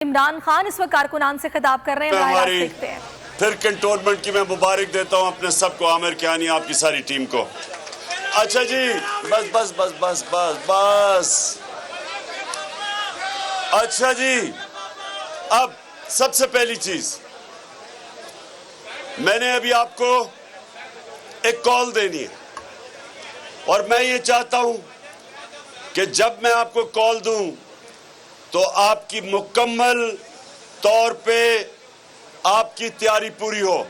عمران خان اس وقت کارکنان سے خطاب کر رہے ہیں، براہ راست دیکھتے ہیں۔ پھر کنٹونمنٹ کی میں مبارک دیتا ہوں اپنے سب کو، عامر کیانی آپ کی ساری ٹیم کو۔ اچھا جی، بس بس بس بس بس بس اچھا جی، اب سب سے پہلی چیز میں نے ابھی آپ کو ایک کال دینی ہے، اور میں یہ چاہتا ہوں کہ جب میں آپ کو کال دوں تو آپ کی مکمل طور پہ آپ کی تیاری پوری ہو۔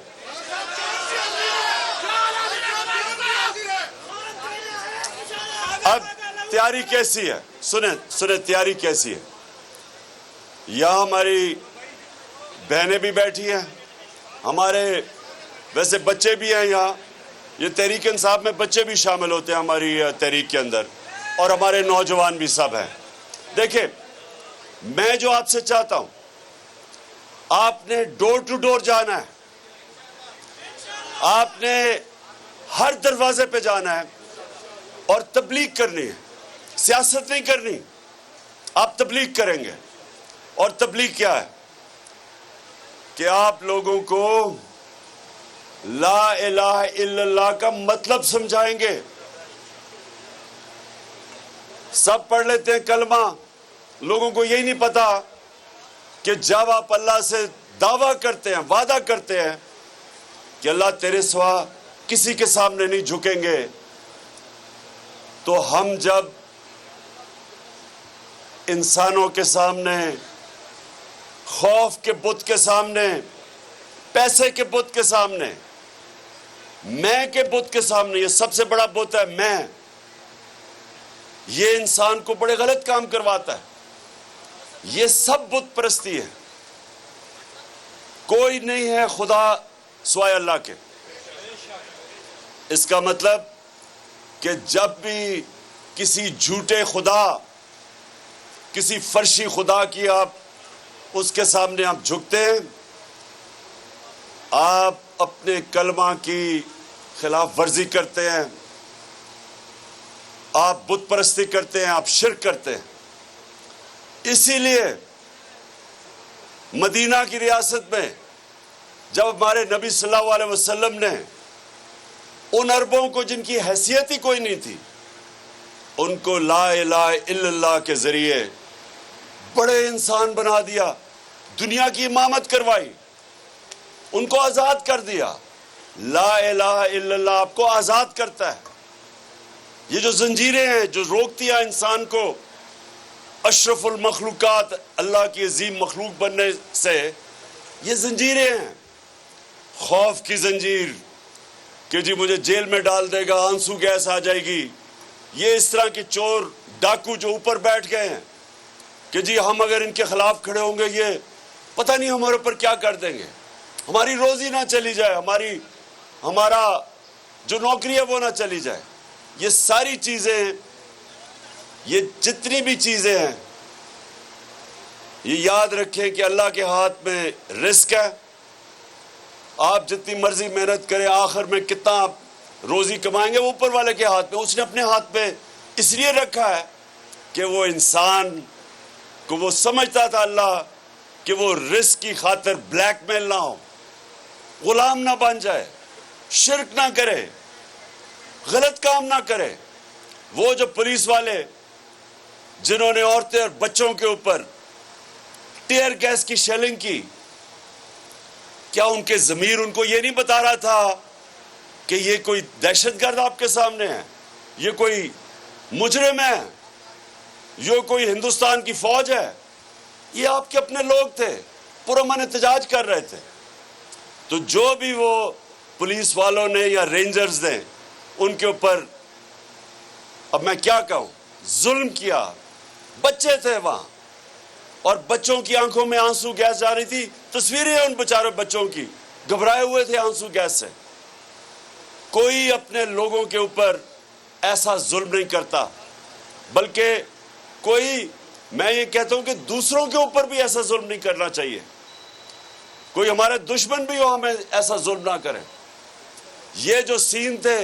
اب تیاری کیسی ہے؟ سنیں تیاری کیسی ہے۔ یہاں ہماری بہنیں بھی بیٹھی ہیں، ہمارے ویسے بچے بھی ہیں یہاں، یہ تحریک انصاف میں بچے بھی شامل ہوتے ہیں ہماری تحریک کے اندر، اور ہمارے نوجوان بھی سب ہیں۔ دیکھیں، میں جو آپ سے چاہتا ہوں، آپ نے ڈور ٹو ڈور جانا ہے، آپ نے ہر دروازے پہ جانا ہے اور تبلیغ کرنی ہے، سیاست نہیں کرنی، آپ تبلیغ کریں گے۔ اور تبلیغ کیا ہے؟ کہ آپ لوگوں کو لا الہ الا اللہ کا مطلب سمجھائیں گے۔ سب پڑھ لیتے ہیں کلمہ، لوگوں کو یہی نہیں پتا کہ جب آپ اللہ سے دعویٰ کرتے ہیں، وعدہ کرتے ہیں کہ اللہ تیرے سوا کسی کے سامنے نہیں جھکیں گے، تو ہم جب انسانوں کے سامنے، خوف کے بت کے سامنے، پیسے کے بت کے سامنے، میں کے بت کے سامنے، یہ سب سے بڑا بت ہے میں، یہ انسان کو بڑے غلط کام کرواتا ہے۔ یہ سب بت پرستی ہے، کوئی نہیں ہے خدا سوائے اللہ کے۔ اس کا مطلب کہ جب بھی کسی جھوٹے خدا، کسی فرشی خدا کی آپ اس کے سامنے آپ جھکتے ہیں، آپ اپنے کلمہ کی خلاف ورزی کرتے ہیں، آپ بت پرستی کرتے ہیں، آپ شرک کرتے ہیں۔ اسی لیے مدینہ کی ریاست میں جب ہمارے نبی صلی اللہ علیہ وسلم نے ان عربوں کو جن کی حیثیت ہی کوئی نہیں تھی، ان کو لا الہ الا اللہ کے ذریعے بڑے انسان بنا دیا، دنیا کی امامت کروائی، ان کو آزاد کر دیا۔ لا الہ الا اللہ آپ کو آزاد کرتا ہے۔ یہ جو زنجیریں ہیں جو روکتی ہیں انسان کو اشرف المخلوقات، اللہ کی عظیم مخلوق بننے سے، یہ زنجیریں ہیں۔ خوف کی زنجیر کہ جی مجھے جیل میں ڈال دے گا، آنسو گیس آ جائے گی، یہ اس طرح کے چور ڈاکو جو اوپر بیٹھ گئے ہیں کہ جی ہم اگر ان کے خلاف کھڑے ہوں گے یہ پتہ نہیں ہمارے اوپر کیا کر دیں گے، ہماری روزی نہ چلی جائے، ہمارا جو نوکری ہے وہ نہ چلی جائے۔ یہ ساری چیزیں، یہ جتنی بھی چیزیں ہیں، یہ یاد رکھیں کہ اللہ کے ہاتھ میں رزق ہے۔ آپ جتنی مرضی محنت کریں، آخر میں کتنا آپ روزی کمائیں گے وہ اوپر والے کے ہاتھ میں۔ اس نے اپنے ہاتھ پہ اس لیے رکھا ہے کہ وہ انسان کو وہ سمجھتا تھا اللہ کہ وہ رزق کی خاطر بلیک میل نہ ہو، غلام نہ بن جائے، شرک نہ کرے، غلط کام نہ کرے۔ وہ جو پولیس والے جنہوں نے عورتیں اور بچوں کے اوپر ٹیئر گیس کی شیلنگ کی، کیا ان کے ضمیر ان کو یہ نہیں بتا رہا تھا کہ یہ کوئی دہشت گرد آپ کے سامنے ہے، یہ کوئی مجرم ہے، یہ کوئی ہندوستان کی فوج ہے؟ یہ آپ کے اپنے لوگ تھے، پرامن احتجاج کر رہے تھے۔ تو جو بھی وہ پولیس والوں نے یا رینجرز نے ان کے اوپر، اب میں کیا کہوں، ظلم کیا، بچے تھے وہاں، اور بچوں کی آنکھوں میں آنسو گیس جا رہی تھی، تصویریں ہیں ان بیچارے بچوں کی، گھبرائے ہوئے تھے آنسو گیس سے۔ کوئی اپنے لوگوں کے اوپر ایسا ظلم نہیں کرتا، بلکہ کوئی، میں یہ کہتا ہوں کہ دوسروں کے اوپر بھی ایسا ظلم نہیں کرنا چاہیے۔ کوئی ہمارے دشمن بھی ہو ہمیں ایسا ظلم نہ کرے۔ یہ جو سین تھے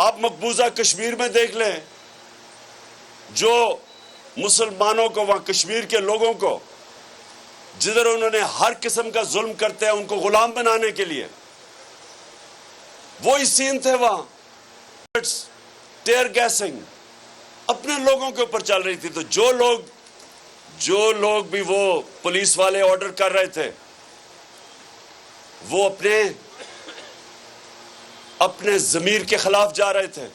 آپ مقبوضہ کشمیر میں دیکھ لیں، جو مسلمانوں کو، وہاں کشمیر کے لوگوں کو جدھر انہوں نے ہر قسم کا ظلم کرتے ہیں ان کو غلام بنانے کے لیے، وہی سین تھے وہاں۔ ٹیئر گیسنگ اپنے لوگوں کے اوپر چل رہی تھی، تو جو لوگ بھی وہ پولیس والے آرڈر کر رہے تھے وہ اپنے ضمیر کے خلاف جا رہے تھے۔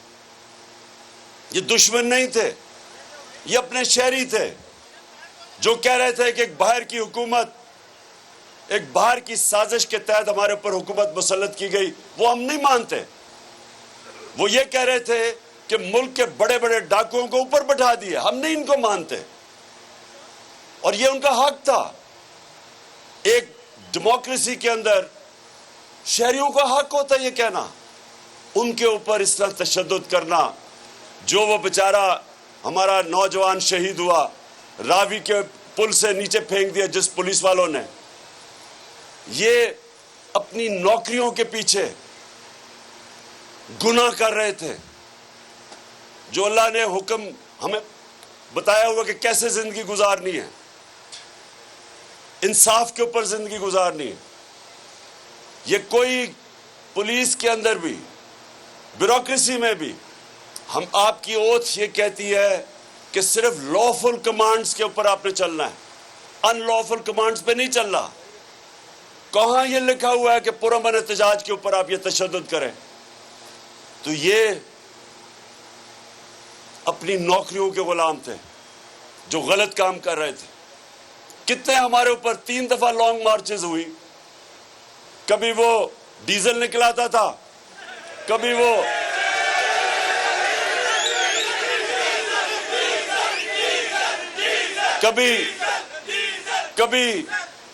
یہ دشمن نہیں تھے، یہ اپنے شہری تھے جو کہہ رہے تھے کہ ایک باہر کی حکومت، ایک باہر کی سازش کے تحت ہمارے اوپر حکومت مسلط کی گئی، وہ ہم نہیں مانتے۔ وہ یہ کہہ رہے تھے کہ ملک کے بڑے بڑے ڈاکوؤں کو اوپر بٹھا دیے، ہم نہیں ان کو مانتے، اور یہ ان کا حق تھا۔ ایک ڈیموکریسی کے اندر شہریوں کا حق ہوتا ہے یہ کہنا، ان کے اوپر اس طرح تشدد کرنا۔ جو وہ بیچارہ ہمارا نوجوان شہید ہوا، راوی کے پل سے نیچے پھینک دیا جس پولیس والوں نے، یہ اپنی نوکریوں کے پیچھے گناہ کر رہے تھے۔ جو اللہ نے حکم ہمیں بتایا ہوا کہ کیسے زندگی گزارنی ہے، انصاف کے اوپر زندگی گزارنی ہے، یہ کوئی پولیس کے اندر بھی، بیوروکریسی میں بھی، ہم آپ کی اوتھ یہ کہتی ہے کہ صرف لافل کمانڈز کے اوپر آپ نے چلنا ہے، ان لافل کمانڈز پہ نہیں چلنا۔ کہاں یہ لکھا ہوا ہے کہ پرامن احتجاج کے اوپر آپ یہ تشدد کریں؟ تو یہ اپنی نوکریوں کے غلام تھے جو غلط کام کر رہے تھے۔ کتنے ہمارے اوپر 3 دفعہ لانگ مارچز ہوئی، کبھی وہ ڈیزل نکلاتا تھا، کبھی وہ کبھی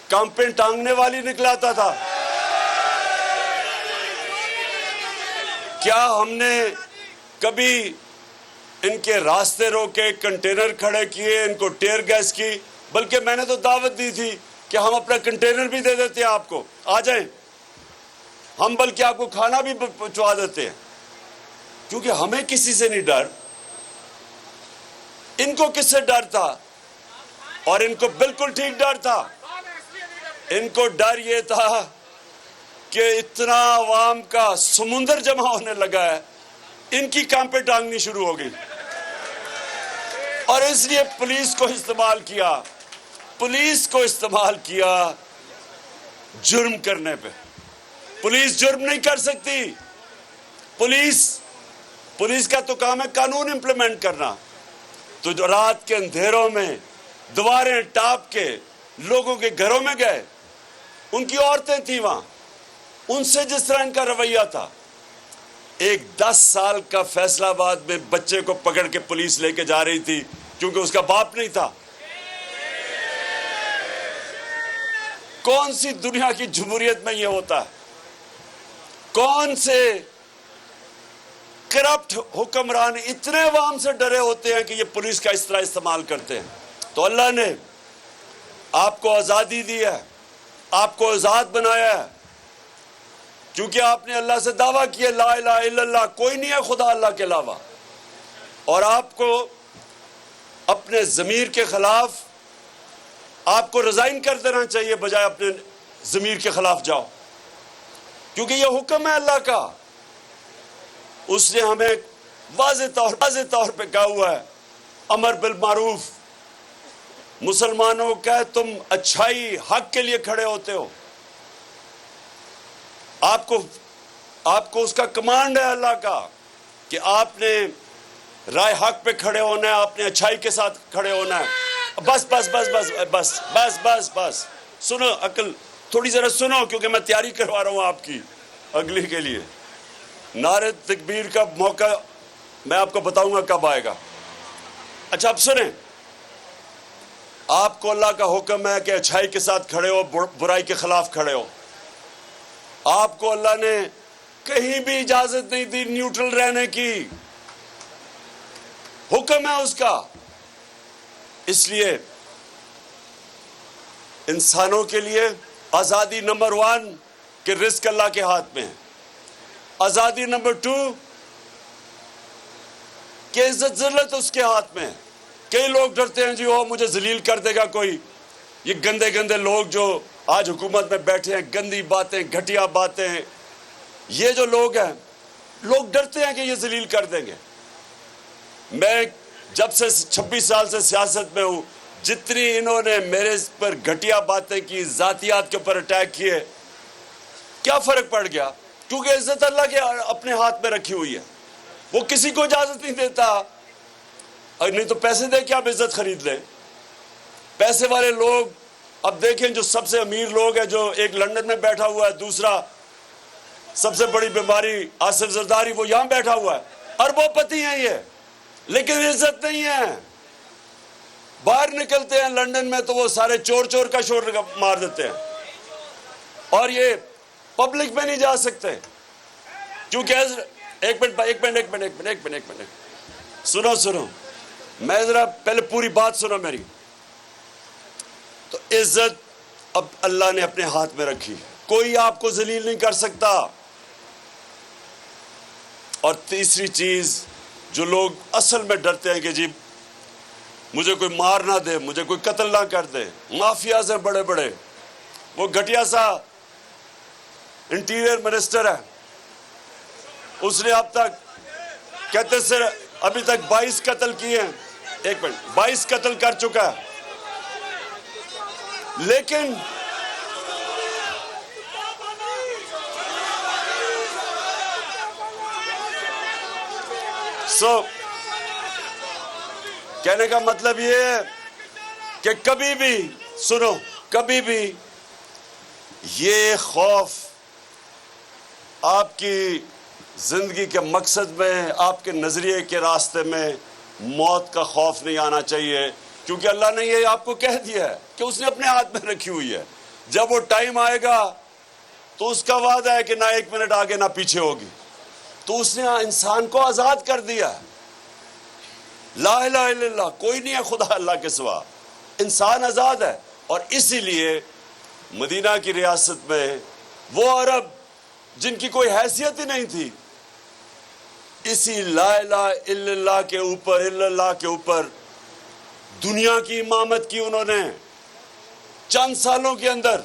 کامپین ٹانگنے والی نکلاتا تھا۔ کیا ہم نے کبھی ان کے راستے روکے، کنٹینر کھڑے کیے، ان کو ٹیئر گیس کی؟ بلکہ میں نے تو دعوت دی تھی کہ ہم اپنا کنٹینر بھی دے دیتے ہیں آپ کو، آ جائیں، ہم بلکہ آپ کو کھانا بھی پہنچوا دیتے ہیں، کیونکہ ہمیں کسی سے نہیں ڈر۔ ان کو کس سے ڈر تھا؟ اور ان کو بالکل ٹھیک ڈر تھا۔ ان کو ڈر یہ تھا کہ اتنا عوام کا سمندر جمع ہونے لگا ہے، ان کی کامپیں ٹانگنی شروع ہو گئی، اور اس لیے پولیس کو استعمال کیا جرم کرنے پہ۔ پولیس جرم نہیں کر سکتی، پولیس کا تو کام ہے قانون امپلیمنٹ کرنا۔ تو جو رات کے اندھیروں میں دیواریں ٹاپ کے لوگوں کے گھروں میں گئے، ان کی عورتیں تھیں وہاں، ان سے جس طرح ان کا رویہ تھا، ایک 10 سال کا فیصلہ آباد میں بچے کو پکڑ کے پولیس لے کے جا رہی تھی کیونکہ اس کا باپ نہیں تھا۔ کون سی دنیا کی جمہوریت میں یہ ہوتا ہے؟ کون سے کرپٹ حکمران اتنے عوام سے ڈرے ہوتے ہیں کہ یہ پولیس کا اس طرح استعمال کرتے ہیں؟ تو اللہ نے آپ کو آزادی دی ہے، آپ کو آزاد بنایا ہے، کیونکہ آپ نے اللہ سے دعویٰ کیا لا الہ الا اللہ، کوئی نہیں ہے خدا اللہ کے علاوہ، اور آپ کو اپنے ضمیر کے خلاف آپ کو ریزائن کر دینا چاہیے، بجائے اپنے ضمیر کے خلاف جاؤ، کیونکہ یہ حکم ہے اللہ کا۔ اس نے ہمیں واضح طور پہ کہا ہوا ہے، امر بالمعروف، مسلمانوں کا تم اچھائی حق کے لیے کھڑے ہوتے ہو، آپ کو اس کا کمانڈ ہے اللہ کا کہ آپ نے رائے حق پہ کھڑے ہونا ہے، آپ نے اچھائی کے ساتھ کھڑے ہونا ہے۔ بس بس بس بس بس بس بس بس سنو، عقل تھوڑی ذرا سنو، کیونکہ میں تیاری کروا رہا ہوں آپ کی اگلی کے لیے۔ نعرہ تکبیر کا موقع میں آپ کو بتاؤں گا کب آئے گا۔ اچھا اب سنیں، آپ کو اللہ کا حکم ہے کہ اچھائی کے ساتھ کھڑے ہو، برائی کے خلاف کھڑے ہو۔ آپ کو اللہ نے کہیں بھی اجازت نہیں دی نیوٹرل رہنے کی، حکم ہے اس کا۔ اس لیے انسانوں کے لیے آزادی نمبر 1 کہ رزق اللہ کے ہاتھ میں ہے، آزادی نمبر 2 کہ عزت ذلت اس کے ہاتھ میں ہے۔ کئی لوگ ڈرتے ہیں جی وہ مجھے ذلیل کر دے گا کوئی، یہ گندے گندے لوگ جو آج حکومت میں بیٹھے ہیں، گندی باتیں، گھٹیا باتیں، یہ جو لوگ ہیں، لوگ ڈرتے ہیں کہ یہ ذلیل کر دیں گے۔ میں جب سے 26 سال سے سیاست میں ہوں، جتنی انہوں نے میرے پر گھٹیا باتیں کی، ذاتیات کے اوپر اٹیک کیے، کیا فرق پڑ گیا؟ کیونکہ عزت اللہ کے اپنے ہاتھ میں رکھی ہوئی ہے، وہ کسی کو اجازت نہیں دیتا۔ اور نہیں تو پیسے دے کے آپ عزت خرید لیں۔ پیسے والے لوگ اب دیکھیں، جو سب سے امیر لوگ ہیں، جو ایک لندن میں بیٹھا ہوا ہے، دوسرا سب سے بڑی بیماری آصف زرداری، وہ یہاں بیٹھا ہوا ہے، اربوں پتی ہیں یہ، لیکن عزت نہیں ہے۔ باہر نکلتے ہیں لندن میں تو وہ سارے چور چور کا شور مار دیتے ہیں، اور یہ پبلک میں نہیں جا سکتے کیونکہ ایک منٹ سنو، میں ذرا پہلے پوری بات سنو میری۔ تو عزت اب اللہ نے اپنے ہاتھ میں رکھی، کوئی آپ کو ذلیل نہیں کر سکتا۔ اور تیسری چیز، جو لوگ اصل میں ڈرتے ہیں کہ جی مجھے کوئی مار نہ دے، مجھے کوئی قتل نہ کر دے، مافیاز ہیں بڑے بڑے، وہ گھٹیا سا انٹیریئر منسٹر ہے، اس نے اب تک کہتے سر ابھی تک 22 قتل کیے ہیں، 22 قتل کر چکا ہے، لیکن کہنے کا مطلب یہ ہے کہ کبھی بھی یہ خوف آپ کی زندگی کے مقصد میں، آپ کے نظریے کے راستے میں موت کا خوف نہیں آنا چاہیے، کیونکہ اللہ نے یہ آپ کو کہہ دیا ہے کہ اس نے اپنے ہاتھ میں رکھی ہوئی ہے۔ جب وہ ٹائم آئے گا تو اس کا وعدہ ہے کہ نہ 1 منٹ آگے نہ پیچھے ہوگی، تو اس نے انسان کو آزاد کر دیا۔ لا الہ الا اللہ، کوئی نہیں ہے خدا اللہ کے سوا، انسان آزاد ہے۔ اور اسی لیے مدینہ کی ریاست میں وہ عرب جن کی کوئی حیثیت ہی نہیں تھی، اسی لا الہ الا اللہ کے اوپر دنیا کی امامت کی انہوں نے چند سالوں کے اندر۔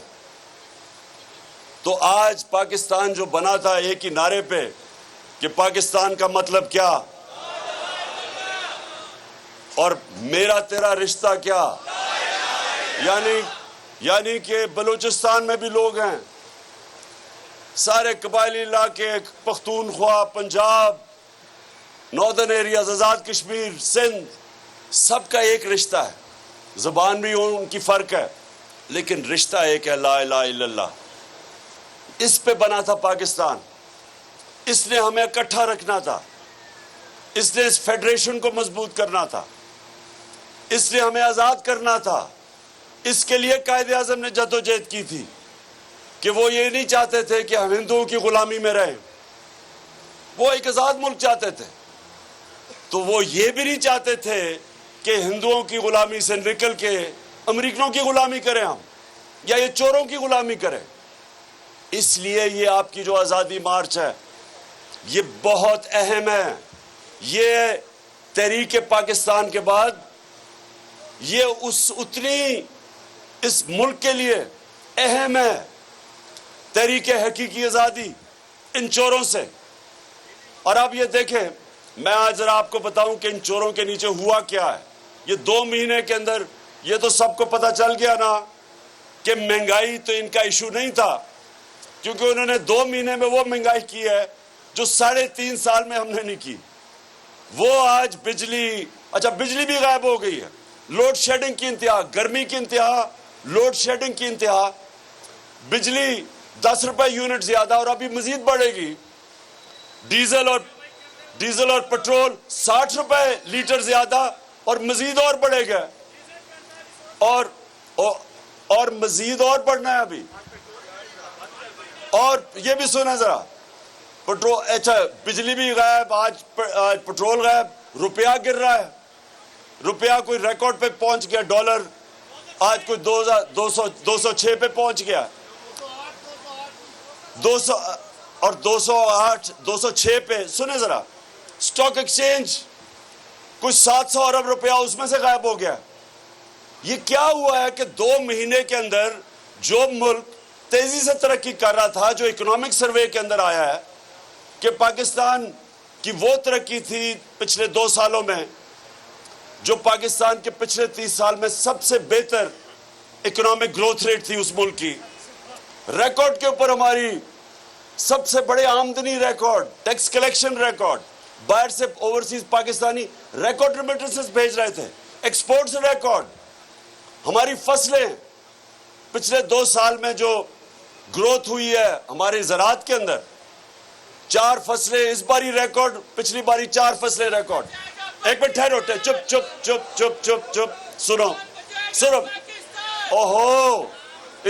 تو آج پاکستان جو بنا تھا ایک ہی نعرے پہ کہ پاکستان کا مطلب کیا اور میرا تیرا رشتہ کیا، یعنی کہ بلوچستان میں بھی لوگ ہیں، سارے قبائلی علاقے، پختونخوا، پنجاب، ناردرن ایریاز، آزاد کشمیر، سندھ، سب کا ایک رشتہ ہے، زبان بھی ان کی فرق ہے، لیکن رشتہ ایک ہے، لا الہ الا اللہ۔ اس پہ بنا تھا پاکستان، اس نے ہمیں اکٹھا رکھنا تھا، اس نے اس فیڈریشن کو مضبوط کرنا تھا، اس نے ہمیں آزاد کرنا تھا۔ اس کے لیے قائد اعظم نے جدوجہد کی تھی کہ وہ یہ نہیں چاہتے تھے کہ ہم ہندوؤں کی غلامی میں رہیں، وہ ایک آزاد ملک چاہتے تھے۔ تو وہ یہ بھی نہیں چاہتے تھے کہ ہندوؤں کی غلامی سے نکل کے امریکنوں کی غلامی کریں ہم، یا یہ چوروں کی غلامی کریں۔ اس لیے یہ آپ کی جو آزادی مارچ ہے یہ بہت اہم ہے۔ یہ تحریک پاکستان کے بعد یہ اتنی اس ملک کے لیے اہم ہے، تحریک حقیقی آزادی ان چوروں سے۔ اور آپ یہ دیکھیں، میں آج ذرا آپ کو بتاؤں کہ ان چوروں کے نیچے ہوا کیا ہے۔ یہ 2 مہینے کے اندر یہ تو سب کو پتہ چل گیا نا کہ مہنگائی تو ان کا ایشو نہیں تھا، کیونکہ انہوں نے 2 مہینے میں وہ مہنگائی کی ہے جو 3.5 سال میں ہم نے نہیں کی۔ وہ آج بجلی بھی غائب ہو گئی ہے، لوڈ شیڈنگ کی انتہا، گرمی کی انتہا، لوڈ شیڈنگ کی انتہا، بجلی 10 روپے یونٹ زیادہ، اور ابھی مزید بڑھے گی۔ ڈیزل اور پٹرول 60 روپے لیٹر زیادہ، اور مزید اور بڑھے گا، اور مزید اور بڑھنا ہے ابھی۔ اور یہ بھی سنیں ذرا، بجلی بھی غائب، آج پٹرول غائب، روپیہ گر رہا ہے، روپیہ کوئی ریکارڈ پہ پہنچ گیا، ڈالر آج کوئی 206 پہ پہنچ گیا، 200 اور 208 206 پہ۔ سنیں ذرا، سٹاک ایکسچینج کچھ 700 ارب روپیہ اس میں سے غائب ہو گیا، یہ کیا ہوا ہے کہ 2 مہینے کے اندر جو ملک تیزی سے ترقی کر رہا تھا، جو اکنامک سروے کے اندر آیا ہے کہ پاکستان کی وہ ترقی تھی پچھلے 2 سالوں میں جو پاکستان کے پچھلے 30 سال میں سب سے بہتر اکنامک گروتھ ریٹ تھی اس ملک کی، ریکارڈ کے اوپر ہماری سب سے بڑے آمدنی ریکارڈ، ٹیکس کلیکشن ریکارڈ، باہر سے اوورسیز پاکستانی ریکارڈ ریمیٹنسز بھیج رہے تھے، ایکسپورٹس ریکارڈ، ہماری فصلیں پچھلے 2 سال میں جو گروتھ ہوئی ہے ہمارے زراعت کے اندر، 4 فصلیں اس باری ریکارڈ، پچھلی باری 4 فصلیں ریکارڈ۔ ایک منٹ ٹھہرو، چپ چپ چپ چپ چپ چپ سنو سنو، اوہو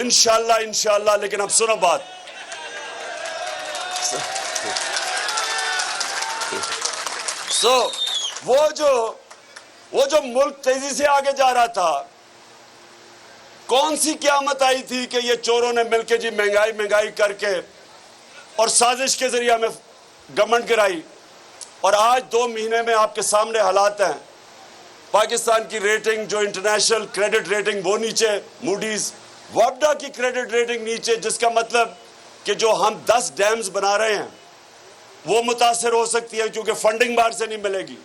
انشاءاللہ انشاءاللہ، لیکن اب سنو بات، وہ جو ملک تیزی سے آگے جا رہا تھا، کون سی قیامت آئی تھی کہ یہ چوروں نے مل کے جی مہنگائی کر کے اور سازش کے ذریعے ہمیں گورنمنٹ گرائی، اور آج 2 مہینے میں آپ کے سامنے حالات ہیں، پاکستان کی ریٹنگ جو انٹرنیشنل کریڈٹ ریٹنگ وہ نیچے، موڈیز وابڈا کی کریڈٹ ریٹنگ نیچے، جس کا مطلب کہ جو ہم 10 ڈیمز بنا رہے ہیں وہ متاثر ہو سکتی ہے کیونکہ فنڈنگ باہر سے نہیں ملے گی۔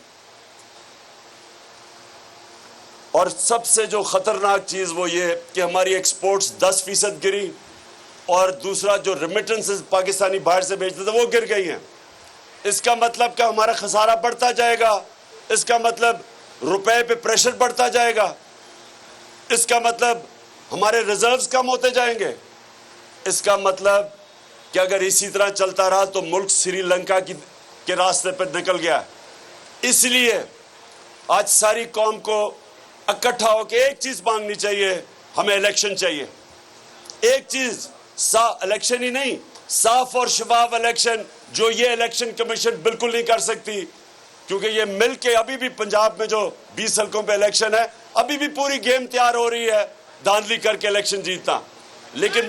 اور سب سے جو خطرناک چیز وہ یہ کہ ہماری ایکسپورٹس 10% گری، اور دوسرا جو ریمیٹنسز پاکستانی باہر سے بھیجتے تھے وہ گر گئی ہیں۔ اس کا مطلب کہ ہمارا خسارہ بڑھتا جائے گا، اس کا مطلب روپے پہ پریشر بڑھتا جائے گا، اس کا مطلب ہمارے ریزروز کم ہوتے جائیں گے، اس کا مطلب کہ اگر اسی طرح چلتا رہا تو ملک سری لنکا کے راستے پر نکل گیا۔ اس لیے آج ساری قوم کو اکٹھا ہو کے ایک چیز مانگنی چاہیے، ہمیں الیکشن چاہیے، ایک چیز، الیکشن ہی نہیں، صاف اور شفاف الیکشن، جو یہ الیکشن کمیشن بالکل نہیں کر سکتی، کیونکہ یہ مل کے ابھی بھی پنجاب میں جو 20 حلقوں پہ الیکشن ہے، ابھی بھی پوری گیم تیار ہو رہی ہے دھاندلی کر کے الیکشن جیتنا۔ لیکن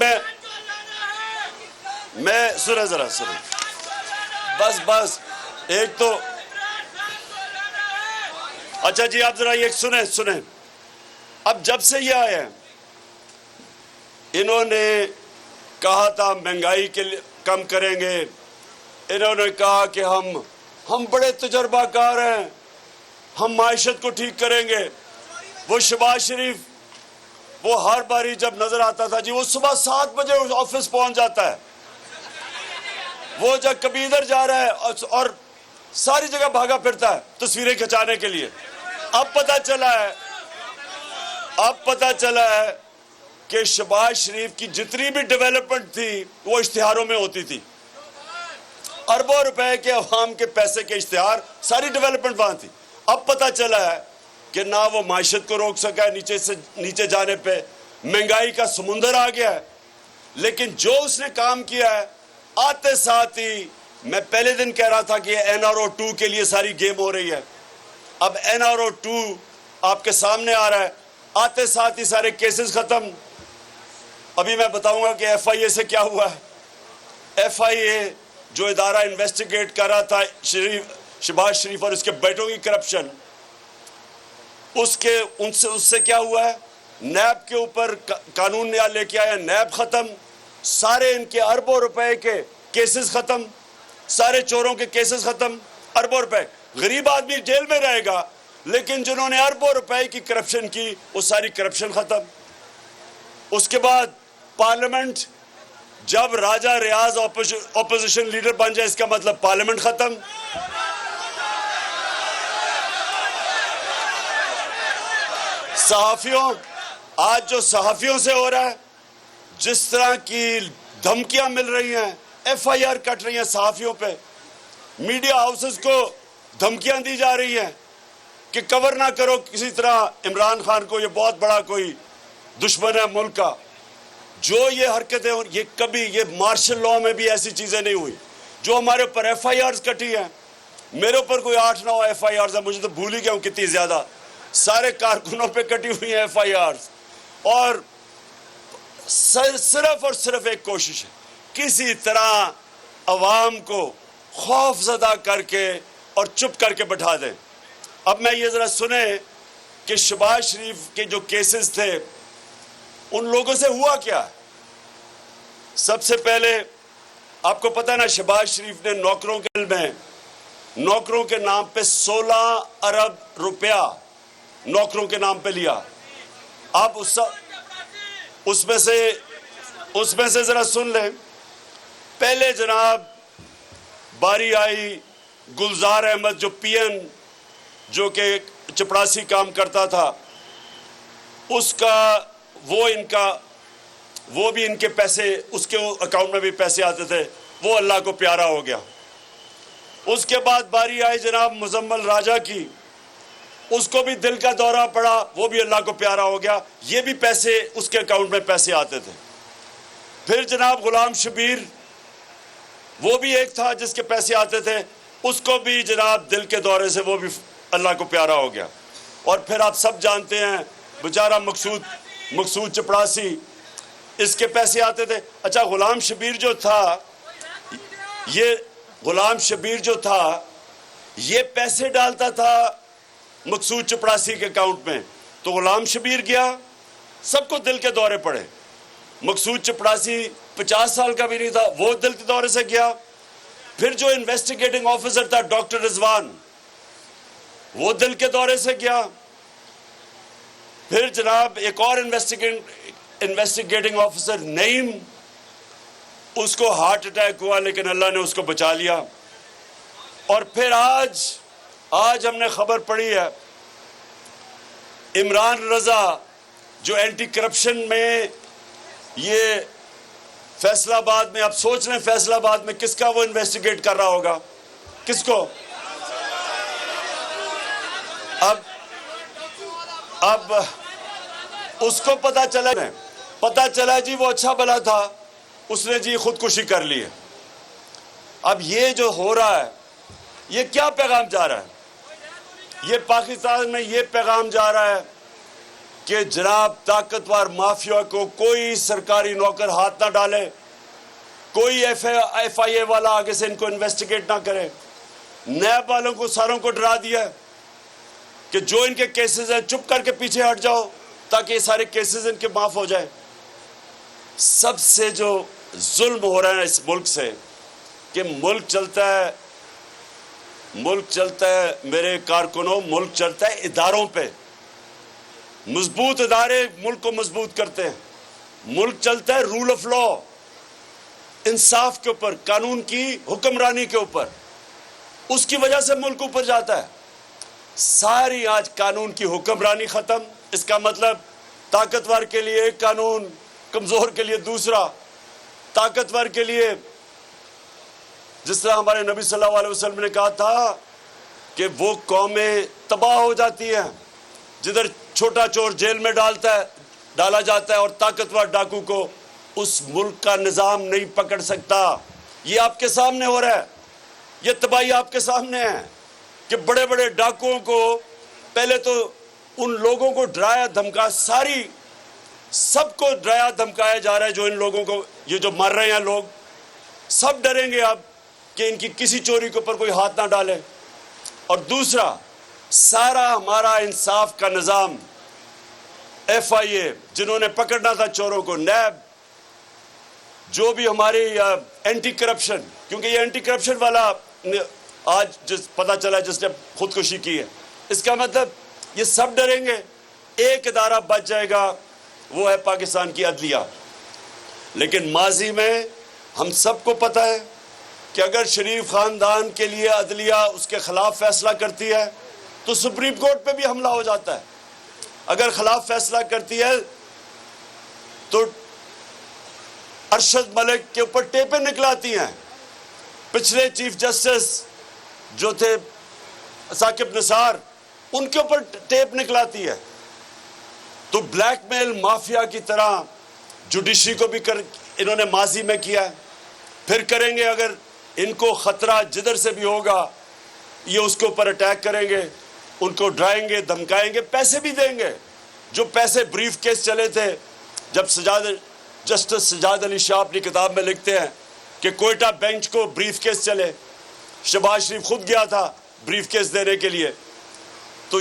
میں سنیں ذرا سنیں، بس ایک تو اچھا جی آپ ذرا یہ سنیں، اب جب سے یہ آئے ہیں انہوں نے کہا تھا مہنگائی کے لیے کم کریں گے، انہوں نے کہا کہ ہم بڑے تجربہ کار ہیں، ہم معیشت کو ٹھیک کریں گے۔ وہ شہباز شریف وہ ہر باری جب نظر آتا تھا جی وہ صبح 7 بجے آفس پہنچ جاتا ہے، وہ جب کبھی ادھر جا رہا ہے اور ساری جگہ بھاگا پھرتا ہے تصویریں کھچانے کے لیے۔ اب پتہ چلا ہے کہ شہباز شریف کی جتنی بھی ڈیولپمنٹ تھی وہ اشتہاروں میں ہوتی تھی، اربوں روپے کے عوام کے پیسے کے اشتہار، ساری ڈیولپمنٹ وہاں تھی۔ اب پتہ چلا ہے کہ نہ وہ معیشت کو روک سکا ہے، نیچے جانے پہ مہنگائی کا سمندر آ گیا ہے۔ لیکن جو اس نے کام کیا ہے، آتے ساتھ ہی میں پہلے دن کہہ رہا تھا کہ NRO 2 کے لیے ساری گیم ہو رہی ہے، اب NRO 2 آپ کے سامنے آ رہا ہے، آتے ساتھ ہی سارے کیسز ختم۔ ابھی میں بتاؤں گا کہ FIA سے کیا ہوا ہے۔ FIA جو ادارہ انویسٹیگیٹ کر رہا تھا شہباز شریف اور اس کے بیٹوں کی کرپشن، اس سے کیا ہوا ہے، نیب کے اوپر قانون نیا لے کے آیا، نیب ختم، سارے ان کے اربوں روپے کے کیسز ختم، سارے چوروں کے کیسز ختم، اربوں روپے۔ غریب آدمی جیل میں رہے گا لیکن جنہوں نے اربوں روپے کی کرپشن کی وہ ساری کرپشن ختم۔ اس کے بعد پارلیمنٹ، جب راجہ ریاض اپوزیشن لیڈر بن جائے اس کا مطلب پارلیمنٹ ختم۔ صحافیوں، آج جو صحافیوں سے ہو رہا ہے، جس طرح کی دھمکیاں مل رہی ہیں، FIR کٹ رہی ہیں صحافیوں پہ، میڈیا ہاؤسز کو دھمکیاں دی جا رہی ہیں کہ کور نہ کرو کسی طرح عمران خان کو، یہ بہت بڑا کوئی دشمن ہے ملک کا۔ جو یہ حرکتیں، یہ مارشل لاء میں بھی ایسی چیزیں نہیں ہوئی۔ جو ہمارے اوپر FIRs کٹی ہیں، میرے اوپر کوئی 8-9 FIRs ہیں، مجھے تو بھول ہی گیا ہوں کتنی زیادہ، سارے کارکنوں پہ کٹی ہوئی ہیں FIRs۔ اور صرف اور صرف ایک کوشش ہے، کسی طرح عوام کو خوف زدہ کر کے اور چپ کر کے بٹھا دیں۔ اب میں یہ ذرا سنیں کہ شہباز شریف کے جو کیسز تھے ان لوگوں سے ہوا کیا. سب سے پہلے آپ کو پتہ ہے نا، شہباز شریف نے نوکروں کے بل میں نوکروں کے نام پہ 16 ارب روپیہ نوکروں کے نام پہ لیا. آپ اس میں سے ذرا سن لیں. پہلے جناب باری آئی گلزار احمد جو پی این جو کہ چپڑاسی کام کرتا تھا، اس کا وہ بھی ان کے پیسے، اس کے اکاؤنٹ میں بھی پیسے آتے تھے، وہ اللہ کو پیارا ہو گیا. اس کے بعد باری آئی جناب مزمل راجہ کی، اس کو بھی دل کا دورہ پڑا، وہ بھی اللہ کو پیارا ہو گیا، یہ بھی پیسے اس کے اکاؤنٹ میں پیسے آتے تھے. پھر جناب غلام شبیر، وہ بھی ایک تھا جس کے پیسے آتے تھے، اس کو بھی جناب دل کے دورے سے وہ بھی اللہ کو پیارا ہو گیا. اور پھر آپ سب جانتے ہیں بیچارہ مقصود چپڑاسی، اس کے پیسے آتے تھے. اچھا غلام شبیر جو تھا یہ پیسے ڈالتا تھا مقصود چپڑاسی کے اکاؤنٹ میں، تو غلام شبیر گیا، سب کو دل کے دورے پڑے. مقصود چپڑاسی 50 سال کا بھی نہیں تھا، وہ دل کے دورے سے گیا. پھر جو انویسٹیگیٹنگ آفیسر تھا ڈاکٹر رضوان، وہ دل کے دورے سے گیا. پھر جناب ایک اور انویسٹیگیٹنگ آفیسر نعیم، اس کو ہارٹ اٹیک ہوا لیکن اللہ نے اس کو بچا لیا. اور پھر آج ہم نے خبر پڑھی ہے عمران رضا جو اینٹی کرپشن میں، یہ فیصل آباد میں، آپ سوچ رہے ہیں فیصل آباد میں کس کا وہ انویسٹیگیٹ کر رہا ہوگا، کس کو؟ اب اس کو پتا چلا جی وہ اچھا بلا تھا، اس نے جی خودکشی کر لی ہے. اب یہ جو ہو رہا ہے یہ کیا پیغام جا رہا ہے؟ یہ پاکستان میں یہ پیغام جا رہا ہے کہ جناب طاقتور مافیا کو کوئی سرکاری نوکر ہاتھ نہ ڈالے، کوئی ایف آئی اے والا آگے سے ان کو انویسٹیگیٹ نہ کرے. نیب والوں کو ساروں کو ڈرا دیا کہ جو ان کے کیسز ہیں چپ کر کے پیچھے ہٹ جاؤ تاکہ یہ سارے کیسز ان کے معاف ہو جائیں. سب سے جو ظلم ہو رہا ہے اس ملک سے کہ ملک چلتا ہے میرے کارکنوں، ملک چلتا ہے اداروں پہ. مضبوط ادارے ملک کو مضبوط کرتے ہیں. ملک چلتا ہے رول آف لا، انصاف کے اوپر، قانون کی حکمرانی کے اوپر. اس کی وجہ سے ملک اوپر جاتا ہے. ساری آج قانون کی حکمرانی ختم. اس کا مطلب طاقتور کے لیے ایک قانون، کمزور کے لیے دوسرا. طاقتور کے لیے جس طرح ہمارے نبی صلی اللہ علیہ وسلم نے کہا تھا کہ وہ قومیں تباہ ہو جاتی ہیں جدھر چھوٹا چور جیل میں ڈالا جاتا ہے اور طاقتور ڈاکو کو اس ملک کا نظام نہیں پکڑ سکتا. یہ آپ کے سامنے ہو رہا ہے، یہ تباہی آپ کے سامنے ہے کہ بڑے بڑے ڈاکوؤں کو پہلے تو ان لوگوں کو ڈرایا دھمکا، سب کو ڈرایا دھمکایا جا رہا ہے. جو ان لوگوں کو، یہ جو مر رہے ہیں لوگ، سب ڈریں گے اب کہ ان کی کسی چوری کے اوپر کوئی ہاتھ نہ ڈالے. اور دوسرا، سارا ہمارا انصاف کا نظام، ایف آئی اے جنہوں نے پکڑنا تھا چوروں کو، نیب، جو بھی ہماری اینٹی کرپشن، کیونکہ یہ اینٹی کرپشن والا آج پتا چلا جس نے خودکشی کی ہے، اس کا مطلب یہ سب ڈریں گے. ایک ادارہ بچ جائے گا، وہ ہے پاکستان کی عدلیہ. لیکن ماضی میں ہم سب کو پتہ ہے کہ اگر شریف خاندان کے لیے عدلیہ اس کے خلاف فیصلہ کرتی ہے تو سپریم کورٹ پہ بھی حملہ ہو جاتا ہے. اگر خلاف فیصلہ کرتی ہے تو ارشد ملک کے اوپر ٹیپیں نکلاتی ہیں. پچھلے چیف جسٹس جو تھے ثاقب نثار، ان کے اوپر ٹیپ نکلاتی ہے. تو بلیک میل مافیا کی طرح جوڈیشری کو بھی انہوں نے ماضی میں کیا ہے، پھر کریں گے. اگر ان کو خطرہ جدھر سے بھی ہوگا یہ اس کے اوپر اٹیک کریں گے، ان کو ڈرائیں گے، دھمکائیں گے، پیسے بھی دیں گے. جو پیسے بریف کیس چلے تھے، جب جسٹس سجاد علی شاہ اپنی کتاب میں لکھتے ہیں کہ کوئٹہ بینچ کو بریف کیس چلے، شہباز شریف خود گیا تھا بریف کیس دینے کے لیے. تو